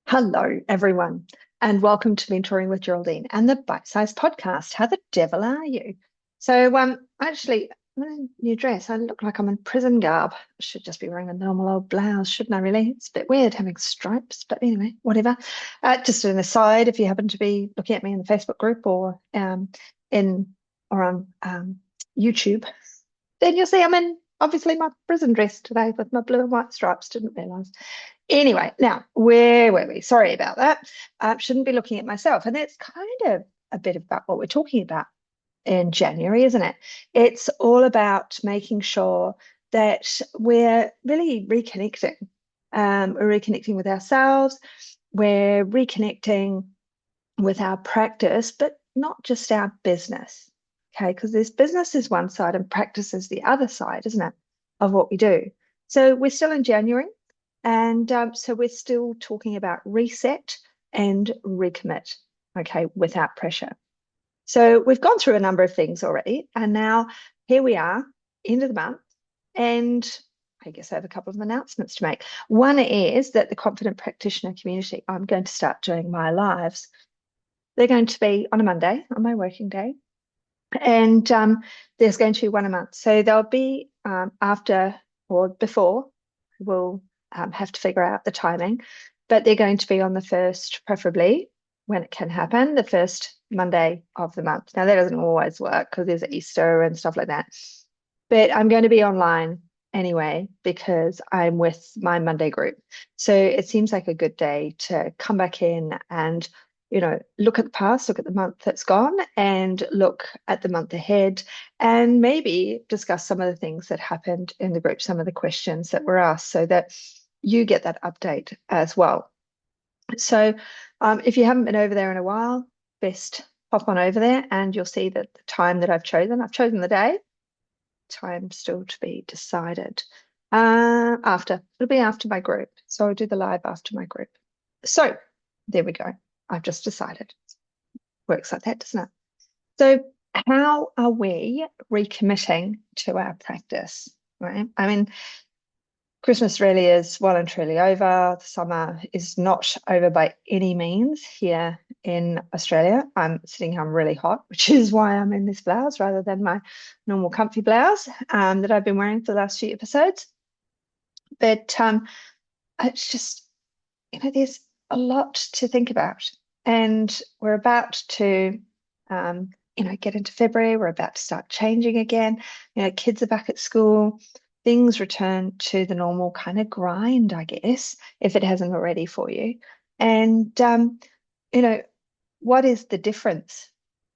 Hello, everyone, and welcome to Mentoring with Geraldine and the Bite Size Podcast. How the devil are you? Actually, I'm in a new dress. I look like I'm in prison garb. I should just be wearing a normal old blouse, shouldn't I, really? It's a bit weird having stripes, but anyway, whatever. Just an aside, if you happen to be looking at me in the Facebook group in or on YouTube, then you'll see I'm in obviously my prison dress today with my blue and white stripes. Didn't realize. Anyway, now where were we? Sorry about that. Shouldn't be looking at myself. And that's kind of a bit about what we're talking about in January, isn't it? It's all about making sure that we're really reconnecting. We're reconnecting with ourselves, we're reconnecting with our practice, but not just our business. Okay, because there's business is one side and practice is the other side, isn't it, of what we do. So we're still in January. And so we're still talking about reset and recommit, okay, without pressure. So we've gone through a number of things already. And now here we are, end of the month. And I guess I have a couple of announcements to make. One is that the Confident Practitioner community, I'm going to start doing my lives. They're going to be on a Monday, on my working day. And there's going to be one a month. So they'll be after or before. We'll have to figure out the timing, but they're going to be on the first, preferably when it can happen, the first Monday of the month. Now, that doesn't always work because there's Easter and stuff like that, but I'm going to be online anyway because I'm with my Monday group. So it seems like a good day to come back in and look at the past, look at the month that's gone, and look at the month ahead, and maybe discuss some of the things that happened in the group, some of the questions that were asked, so that you get that update as well. So if you haven't been over there in a while, best pop on over there and you'll see that the time that I've chosen the day, time still to be decided. It'll be after my group. So I'll do the live after my group. So there we go. I've just decided. Works like that, doesn't it? So how are we recommitting to our practice, right? I mean, Christmas really is well and truly over. The summer is not over by any means here in Australia. I'm sitting home really hot, which is why I'm in this blouse rather than my normal comfy blouse that I've been wearing for the last few episodes. But it's just, there's a lot to think about. And we're about to, get into February. We're about to start changing again. Kids are back at school. Things return to the normal kind of grind, I guess, if it hasn't already for you. And, what is the difference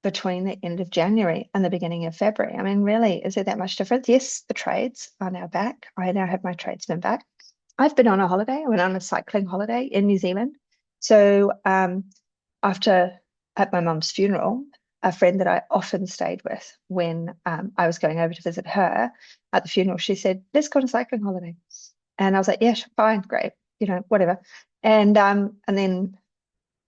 between the end of January and the beginning of February? I mean, really, is there that much difference? Yes, the trades are now back. I now have my tradesmen back. I've been on a holiday. I went on a cycling holiday in New Zealand. So after at my mum's funeral, a friend that I often stayed with when I was going over to visit her at the funeral, she said, "Let's go on a cycling holiday." And I was like, "Yeah, fine, great, whatever." And then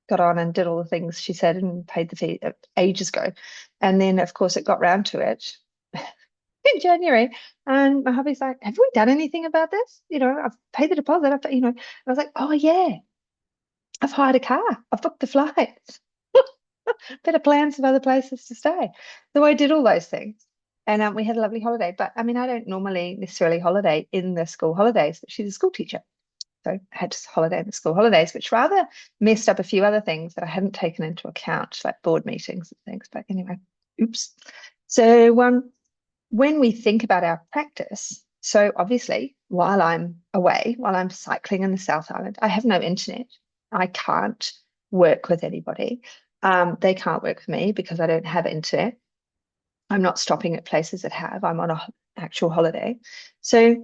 got on and did all the things she said and paid the fee ages ago. And then, of course, it got round to it in January. And my hubby's like, "Have we done anything about this? I've paid the deposit. And I was like, "Oh, yeah, I've hired a car. I've booked the flights. Better plans of other places to stay." So I did all those things. And we had a lovely holiday. But I mean, I don't normally necessarily holiday in the school holidays, but she's a school teacher. So I had to holiday in the school holidays, which rather messed up a few other things that I hadn't taken into account, like board meetings and things. But anyway, oops. So when we think about our practice, so obviously while I'm away, while I'm cycling in the South Island, I have no internet. I can't work with anybody. They can't work with me because I don't have internet. I'm not stopping at places that have. I'm on an actual holiday. So,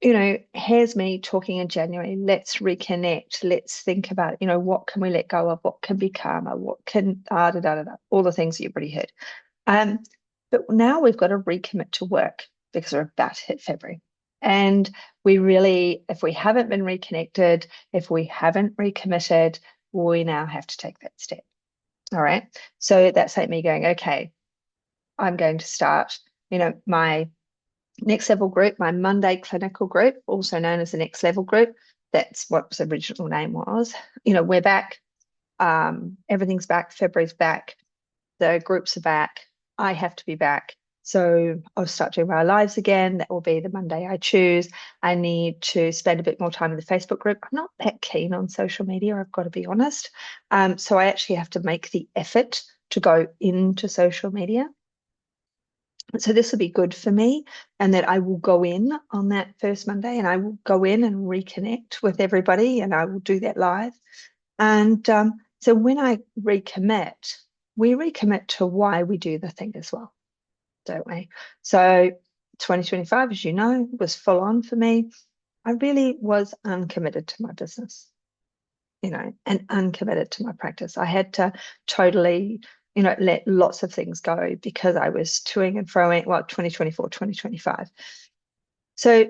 here's me talking in January. Let's reconnect. Let's think about, what can we let go of? What can be calmer? What can, all the things that you've already heard. But now we've got to recommit to work because we're about to hit February. And we really, if we haven't been reconnected, if we haven't recommitted, we now have to take that step. All right. So that's like me going, okay, I'm going to start, my next level group, my Monday clinical group, also known as the next level group. That's what the original name was. We're back. Everything's back. February's back. The groups are back. I have to be back. So I'll start doing my lives again. That will be the Monday I choose. I need to spend a bit more time in the Facebook group. I'm not that keen on social media, I've got to be honest. So I actually have to make the effort to go into social media. So this will be good for me, and that I will go in on that first Monday and I will go in and reconnect with everybody, and I will do that live. And so when I recommit, we recommit to why we do the thing as well, don't we? So 2025, as you know, was full on for me. I really was uncommitted to my business, and uncommitted to my practice. I had to totally, let lots of things go because I was toing and froing, 2024, 2025. So,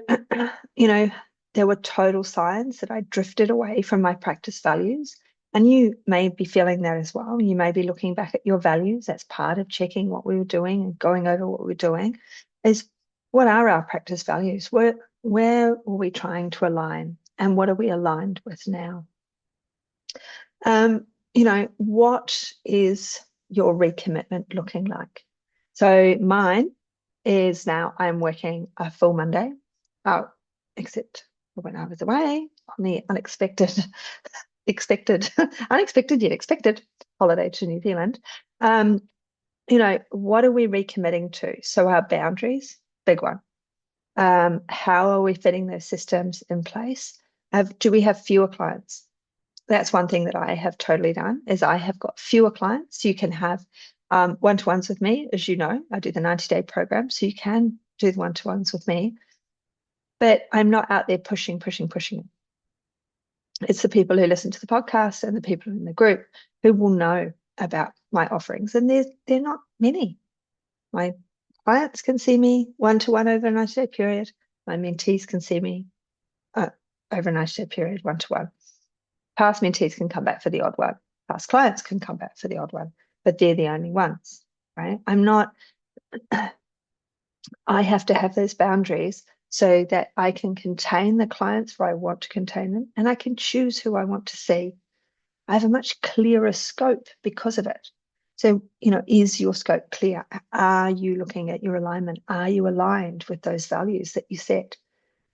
there were total signs that I drifted away from my practice values. And you may be feeling that as well. You may be looking back at your values. That's part of checking what we were doing and going over what we're doing. Is what are our practice values? Where are we trying to align? And what are we aligned with now? What is your recommitment looking like? So mine is now I'm working a full Monday. Oh, except for when I was away on the unexpected yet expected holiday to New Zealand. What are we recommitting to? So our boundaries, big one. How are we fitting those systems in place? Do we have fewer clients? That's one thing that I have totally done is I have got fewer clients. You can have one-to-ones with me, as you know. I do the 90-day program, so you can do the one-to-ones with me. But I'm not out there pushing. It's the people who listen to the podcast and the people in the group who will know about my offerings. And they're not many. My clients can see me one-to-one over a 90-day period. My mentees can see me over a 90-day period, one-to-one. Past mentees can come back for the odd one. Past clients can come back for the odd one, but they're the only ones, right? I have to have those boundaries so that I can contain the clients where I want to contain them, and I can choose who I want to see. I have a much clearer scope because of it. So, is your scope clear? Are you looking at your alignment? Are you aligned with those values that you set?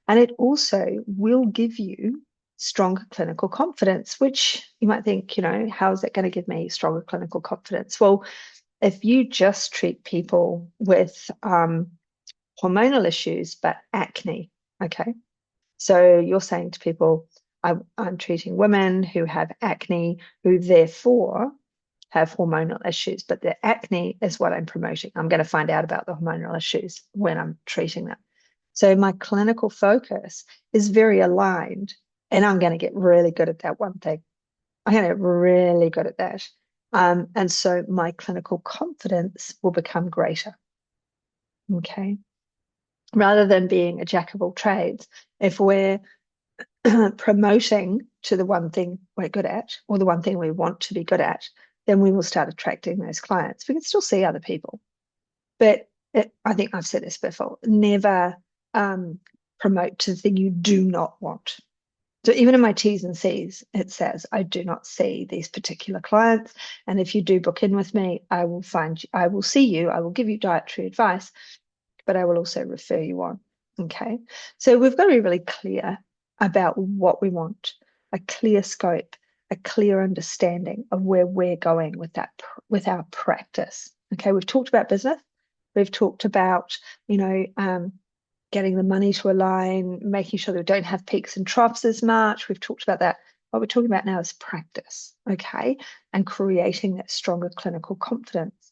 And it also will give you stronger clinical confidence, which you might think, how is that going to give me stronger clinical confidence? Well, if you just treat people with hormonal issues, but acne, okay? So you're saying to people, I'm treating women who have acne, who therefore have hormonal issues, but the acne is what I'm promoting. I'm going to find out about the hormonal issues when I'm treating them. So my clinical focus is very aligned, and I'm going to get really good at that one thing. I'm going to get really good at that. And so my clinical confidence will become greater. Okay. Rather than being a jack of all trades, if we're promoting to the one thing we're good at or the one thing we want to be good at, then we will start attracting those clients. We can still see other people. But I think I've said this before, never promote to the thing you do not want. So even in my T's and C's, it says, I do not see these particular clients. And if you do book in with me, I will see you, I will give you dietary advice, but I will also refer you on. Okay. So we've got to be really clear about what we want, a clear scope, a clear understanding of where we're going with our practice. Okay. We've talked about business. We've talked about, getting the money to align, making sure that we don't have peaks and troughs as much. We've talked about that. What we're talking about now is practice, okay, and creating that stronger clinical confidence.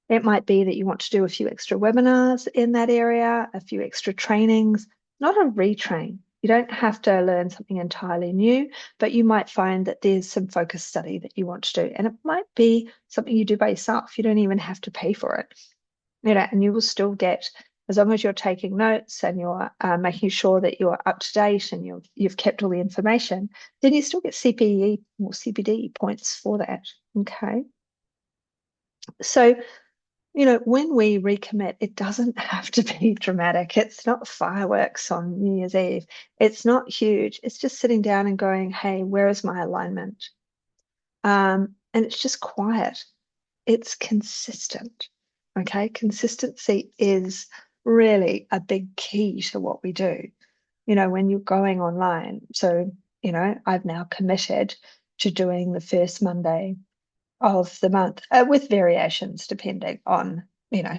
It might be that you want to do a few extra webinars in that area, a few extra trainings, not a retrain. You don't have to learn something entirely new, but you might find that there's some focus study that you want to do. And it might be something you do by yourself. You don't even have to pay for it. And you will still get, as long as you're taking notes and you're making sure that you're up to date and you've kept all the information, then you still get CPE or CPD points for that. Okay. So when we recommit, it doesn't have to be dramatic. It's not fireworks on New Year's Eve. It's not huge. It's just sitting down and going, hey, where is my alignment? And it's just quiet. It's consistent. Okay. Consistency is really a big key to what we do, when you're going online. So, I've now committed to doing the first Monday of the month, with variations depending on,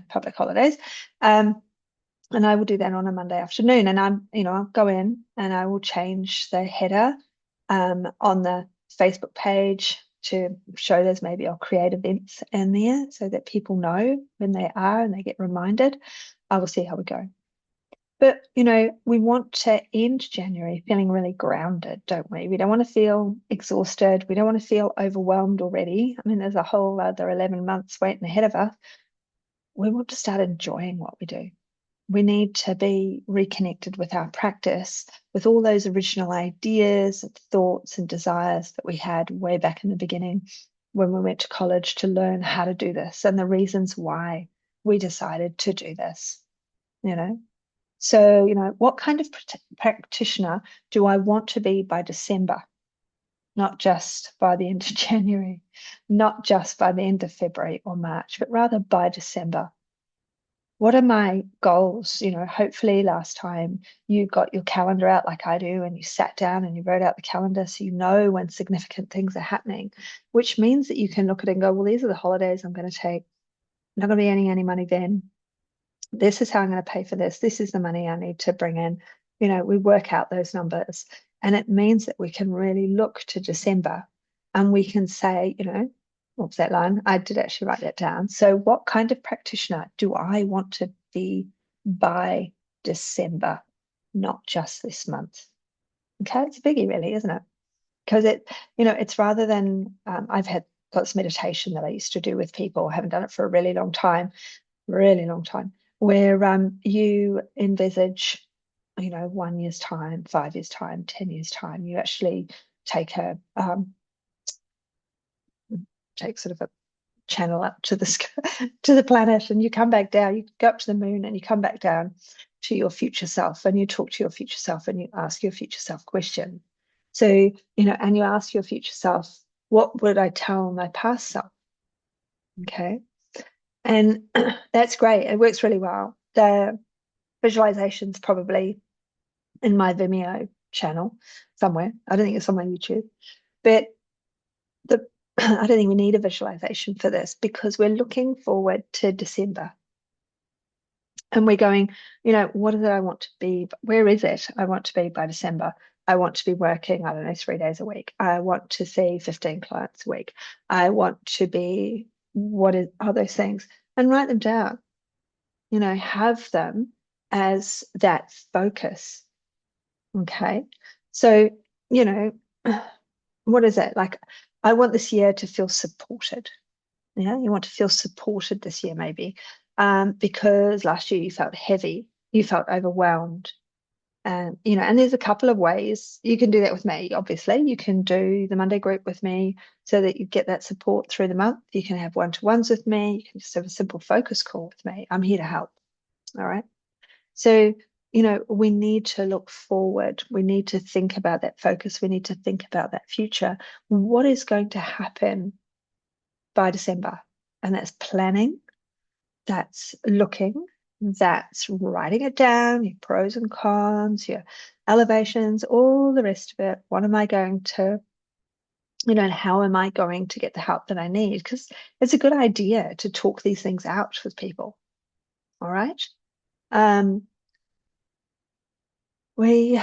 public holidays. And I will do that on a Monday afternoon. And I'll go in and I will change the header on the Facebook page to show there's maybe I'll create events in there so that people know when they are and they get reminded. I will see how we go. But, we want to end January feeling really grounded, don't we? We don't want to feel exhausted. We don't want to feel overwhelmed already. I mean, there's a whole other 11 months waiting ahead of us. We want to start enjoying what we do. We need to be reconnected with our practice, with all those original ideas and thoughts and desires that we had way back in the beginning when we went to college to learn how to do this and the reasons why we decided to do this, So, what kind of practitioner do I want to be by December? Not just by the end of January, not just by the end of February or March, but rather by December. What are my goals? Hopefully last time you got your calendar out like I do and you sat down and you wrote out the calendar so you know when significant things are happening, which means that you can look at it and go, well, these are the holidays I'm going to take. I'm not going to be earning any money then. This is how I'm going to pay for this. This is the money I need to bring in. We work out those numbers. And it means that we can really look to December and we can say, what was that line? I did actually write that down. So what kind of practitioner do I want to be by December, not just this month? Okay, it's a biggie really, isn't it? Because it's rather than, I've had lots of meditation that I used to do with people. I haven't done it for a really long time, where you envisage, 1 year's time, 5 years' time, 10 years' time. You actually take sort of a channel up to the to the planet, and you come back down. You go up to the moon, and you come back down to your future self, and you talk to your future self, and you ask your future self question. So and you ask your future self, what would I tell my past self? Okay. And that's great. It works really well. The visualization's probably in my Vimeo channel somewhere. I don't think it's on my YouTube. But I don't think we need a visualization for this because we're looking forward to December. And we're going, what is it I want to be? Where is it I want to be by December? I want to be working, I don't know, 3 days a week. I want to see 15 clients a week. I want to be, what are those things? And write them down, have them as that focus. Okay. So, what is it? Like, I want this year to feel supported. You want to feel supported this year, maybe, because last year you felt heavy, you felt overwhelmed. And, and there's a couple of ways you can do that with me. Obviously, you can do the Monday group with me so that you get that support through the month. You can have one-to-ones with me. You can just have a simple focus call with me. I'm here to help. All right. So, we need to look forward. We need to think about that focus. We need to think about that future. What is going to happen by December? And that's planning, that's looking, that's writing it down, your pros and cons, your elevations, all the rest of it. What am I going to, and how am I going to get the help that I need? Because it's a good idea to talk these things out with people. All right. We,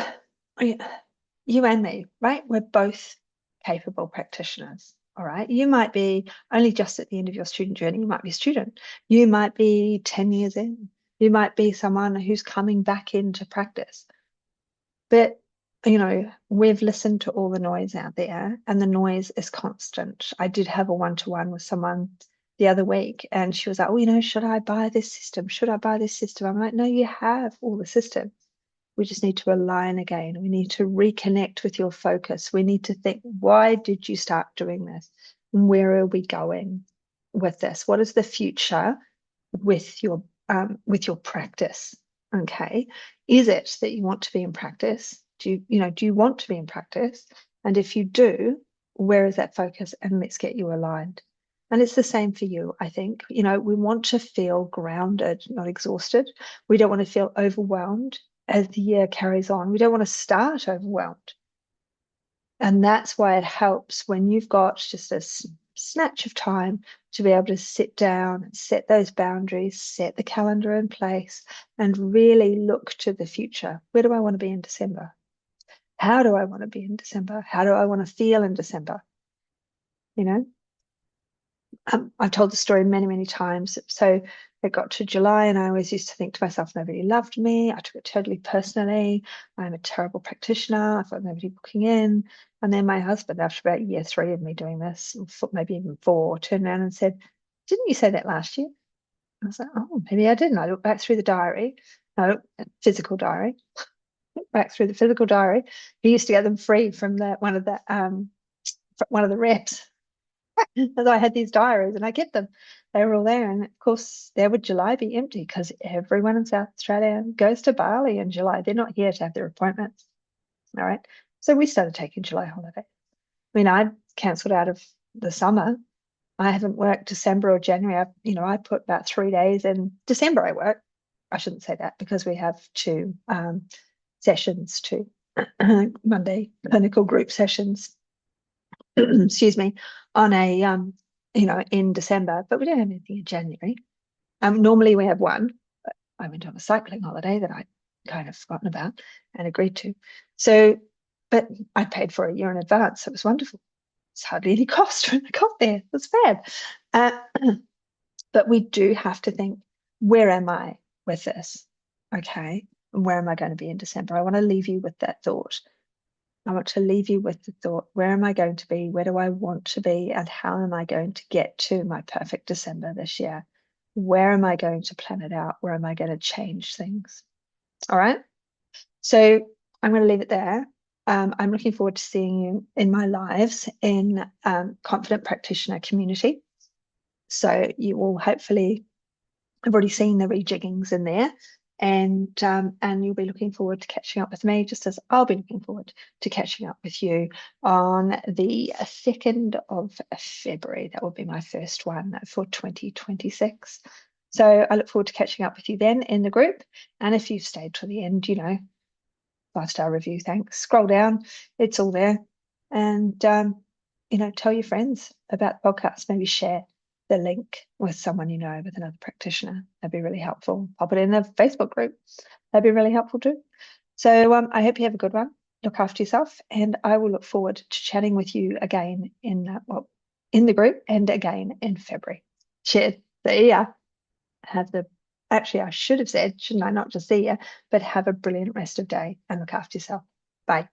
you and me, right? We're both capable practitioners. All right. You might be only just at the end of your student journey. You might be a student. You might be 10 years in. You might be someone who's coming back into practice. But, we've listened to all the noise out there and the noise is constant. I did have a one-to-one with someone the other week and she was like, oh, should I buy this system? Should I buy this system? I'm like, no, you have all the systems. We just need to align again. We need to reconnect with your focus. We need to think, why did you start doing this? Where are we going with this? What is the future with your practice. Okay, is it that you want to be in practice? Do you want to be in practice? And if you do, where is that focus? And let's get you aligned. And it's the same for you, I think. We want to feel grounded, not exhausted. We don't want to feel overwhelmed as the year carries on. We don't want to start overwhelmed. And that's why it helps when you've got just a snatch of time to be able to sit down and set those boundaries, set the calendar in place, and really look to the future. Where do I want to be in December? How do I want to be in December? How do I want to feel in December? You know, I've told the story many, many times. So it got to July, and I always used to think to myself, nobody loved me. I took it totally personally. I'm a terrible practitioner. I've got nobody booking in. And then my husband, after about year 3 of me doing this, maybe even 4, turned around and said, "Didn't you say that last year?" I was like, "Oh, maybe I didn't." I looked back through the diary, no, physical diary, back through the physical diary. He used to get them free from one of the reps. As I had these diaries and I kept them. They were all there. And of course, there would July be empty because everyone in South Australia goes to Bali in July. They're not here to have their appointments. All right. So we started taking July holiday. I mean, I cancelled out of the summer. I haven't worked December or January. I put about 3 days in December. I work. I shouldn't say that because we have 2 sessions, 2 Monday clinical group sessions excuse me, on in December, but we don't have anything in January. Normally we have one, but I went on a cycling holiday that I'd kind of forgotten about and agreed to. So, but I paid for a year in advance. So it was wonderful. It's hardly any cost when I got there. It was fab. Uh, but we do have to think, where am I with this? Okay. And where am I going to be in December? I want to leave you with that thought. I want to leave you with the thought, where am I going to be? Where do I want to be? And how am I going to get to my perfect December this year? Where am I going to plan it out? Where am I going to change things? All right. So I'm going to leave it there. I'm looking forward to seeing you in my lives in Confident Practitioner Community. So you will hopefully have already seen the rejiggings in there. And you'll be looking forward to catching up with me, just as I'll be looking forward to catching up with you on the 2nd of February. That will be my first one for 2026. So I look forward to catching up with you then in the group. And if you've stayed till the end, 5-star review, thanks. Scroll down, it's all there. And tell your friends about the podcast, maybe share the link with someone with another practitioner. That'd be really helpful. Pop it in the Facebook group. That'd be really helpful too. So I hope you have a good one. Look after yourself, and I will look forward to chatting with you again in the group and again in February. Cheers. See ya. Actually, I should have said, shouldn't I, not just see ya, but have a brilliant rest of day and look after yourself. Bye.